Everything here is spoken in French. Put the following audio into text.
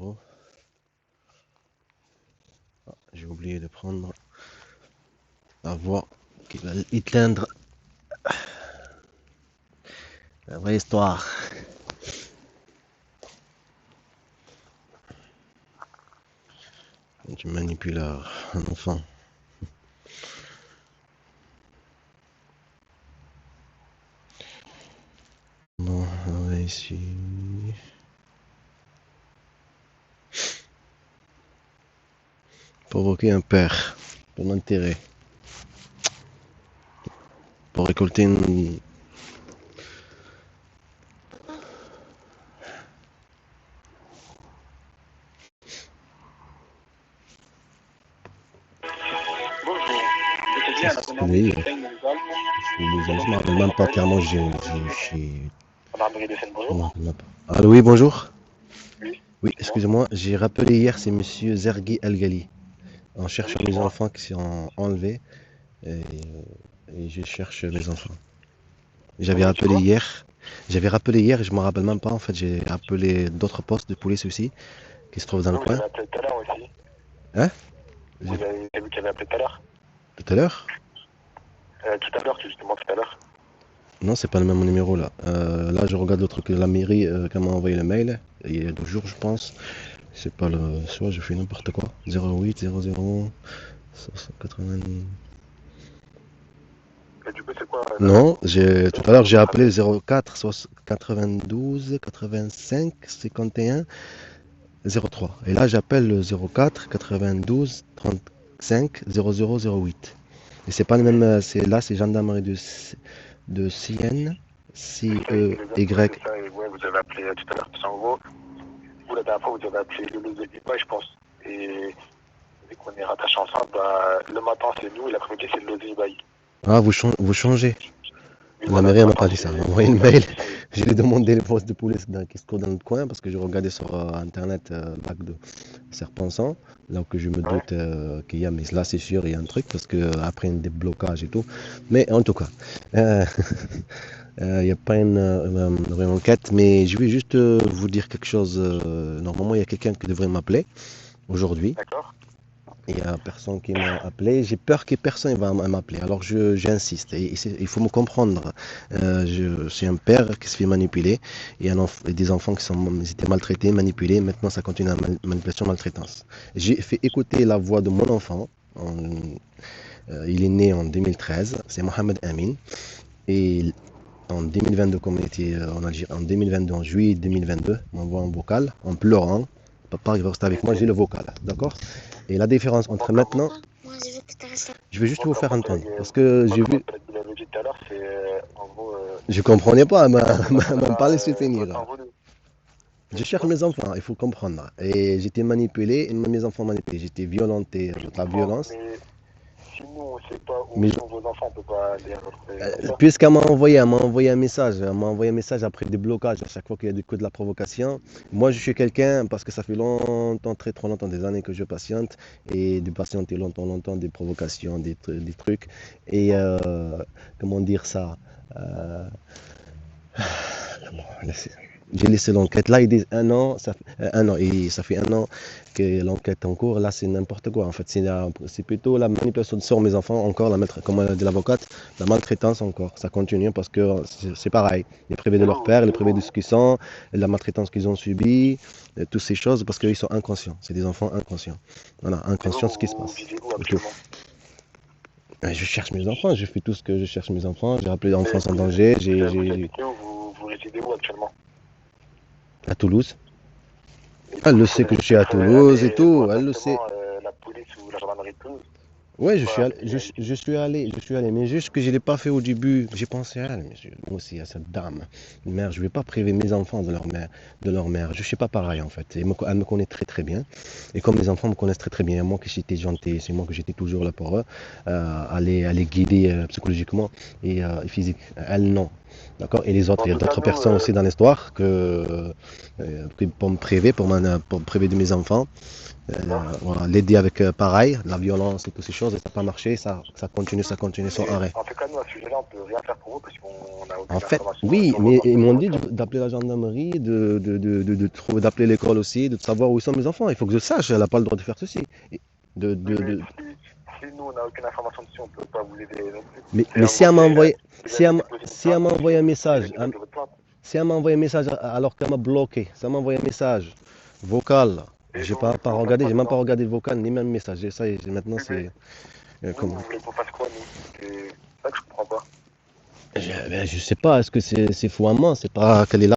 numéro. Ah, j'ai oublié de prendre la voix qui va éteindre la vraie histoire. Tu manipules un enfant. Bon, on va ici. Provoquer un père pour l'enterrer. Pour récolter une... Oui, je me rappelle même pas clairement. Allô, oui, bonjour. Oui. Oui, excusez-moi, j'ai rappelé hier, c'est monsieur Zergi El-Ghali. En cherchant mes enfants qui sont enlevés. Et, et je cherche mes enfants. J'avais rappelé hier et je me rappelle même pas. En fait, j'ai appelé d'autres postes de police aussi qui se trouvent dans le Vous coin. avez appelé tout à l'heure aussi. Hein? Vous avez vu qu'il avait appelé tout à l'heure. Tout à l'heure? Tout à l'heure, justement, tout à l'heure. Non, c'est pas le même numéro là. Là, je regarde l'autre que la mairie qui m'a envoyé le mail il y a 2 jours, je pense. C'est pas le. Soit je fais n'importe quoi. 08 00 80. Et du coup, c'est quoi Non, tout à l'heure j'ai appelé 04 92 85 51 03. Et là j'appelle le 04 92 35 0008. Et c'est pas le même. C'est gendarmerie de Sienne. C-E-Y. Ouais, vous avez appelé tout à l'heure. Parce qu'en gros, vous, la dernière fois, vous avez appelé le lot de Dubaï, je pense. Et vu qu'on est rattachés ensemble, bah, le matin, c'est nous et l'après-midi, c'est le lot de Dubaï. Ah, vous changez. Oui, La voilà, mairie le m'a matin, pas dit ça. Elle m'a envoyé le mail. Je lui ai demandé le poste de police qui se trouve dans le coin parce que je regardais sur internet le lac de Serpensan, là où je me doute qu'il y a, mais là c'est sûr, il y a un truc parce que après un déblocage et tout. Mais en tout cas, il n'y a pas une vraie enquête, mais je vais juste vous dire quelque chose. Normalement, il y a quelqu'un qui devrait m'appeler aujourd'hui. D'accord. Il n'y a personne qui m'a appelé. J'ai peur que personne ne va m'appeler. Alors j'insiste. Il faut me comprendre. Je suis un père qui se fait manipuler. Et des enfants qui ils étaient maltraités, manipulés. Maintenant, ça continue la manipulation, maltraitance. J'ai fait écouter la voix de mon enfant. Il est né en 2013. C'est Mohamed Amin. Et en 2022, comme il était en Algérie, en 2022, en juillet 2022, il m'envoie un vocal en pleurant. Papa, il va rester avec moi, j'ai le vocal. D'accord? Et la différence entre maintenant, je vais juste vous faire entendre. Parce que j'ai vu. Vous l'avez dit tout à l'heure, c'est en gros. Je comprenais pas, elle m'a pas laissé finir. Votre envolu. Je cherche mes enfants, il faut comprendre. Et j'étais manipulé, et mes enfants manipulés. J'étais violenté, de la violence. Mais si nous, on ne sait pas où Mais sont vos enfants, on ne peut pas les retrouver comme ça. puisqu'elle m'a envoyé un message. Elle m'a envoyé un message après des blocages. À chaque fois qu'il y a du coup de la provocation. Moi, je suis quelqu'un, parce que ça fait longtemps, très trop longtemps, des années que je patiente. Et de patienter longtemps, des provocations, des trucs. Et comment dire ça J'ai laissé l'enquête. Là, ils disent 1 an, et ça fait 1 an que l'enquête est en cours. Là, c'est n'importe quoi. En fait, c'est plutôt la manipulation sur mes enfants, encore, comme a dit l'avocate, la maltraitance encore. Ça continue parce que c'est pareil. Les privés de leur père, les privés de ce qu'ils sont, la maltraitance qu'ils ont subie, toutes ces choses parce qu'ils sont inconscients. C'est des enfants inconscients. Voilà, inconscients de ce qui se passe. Je cherche mes enfants, je fais tout ce que je cherche mes enfants. J'ai appelé l'enfance en danger. Vous résidez où actuellement? À Toulouse. Elle le sait que je suis à Toulouse et tout, elle le sait. La police ou la gendarmerie de Toulouse. Ouais, je suis allé, mais juste que je ne l'ai pas fait au début. J'ai pensé à elle, mais moi aussi, à cette dame. Mère, je ne vais pas priver mes enfants de leur mère. Je ne suis pas pareil, en fait. Elle me connaît très bien. Et comme mes enfants me connaissent très bien, moi que j'étais gentil, c'est moi que j'étais toujours là pour eux, à les guider psychologiquement et physique. Elle, non. D'accord? Et les autres, il y a d'autres personnes aussi dans l'histoire pour me priver, pour me priver de mes enfants. Voilà, l'aider avec pareil, la violence et toutes ces choses, et ça n'a pas marché, ça continue sans Mais arrêt. en tout cas, nous, à ce sujet-là, on peut rien faire pour eux parce qu'on n'a En aucune fait, information oui, sur mais vos ils de vos m'ont dit retours. d'appeler la gendarmerie, d'appeler l'école aussi, de savoir où sont mes enfants. Il faut que je sache, elle n'a pas le droit de faire ceci. Et De, Oui, de, mais de- si nous, on n'a aucune information dessus, on ne peut pas vous aider non plus. C'est Mais à si vous, elle m'a envoyé, vous avez déposé une si elle plainte m'a envoyé un et le message, niveau de votre plainte. si elle m'a envoyé un message alors qu'elle m'a bloqué, si elle m'a envoyé un message vocal, Et j'ai pas vous faites regardé, quoi j'ai même pas dedans? regardé le vocal ni même le message. Maintenant Oui, mais c'est vous, comment? vous voulez qu'on fasse quoi, nous? C'est ça que je comprends pas. Je sais pas, est-ce que c'est fou à moi, c'est pas qu'elle est là.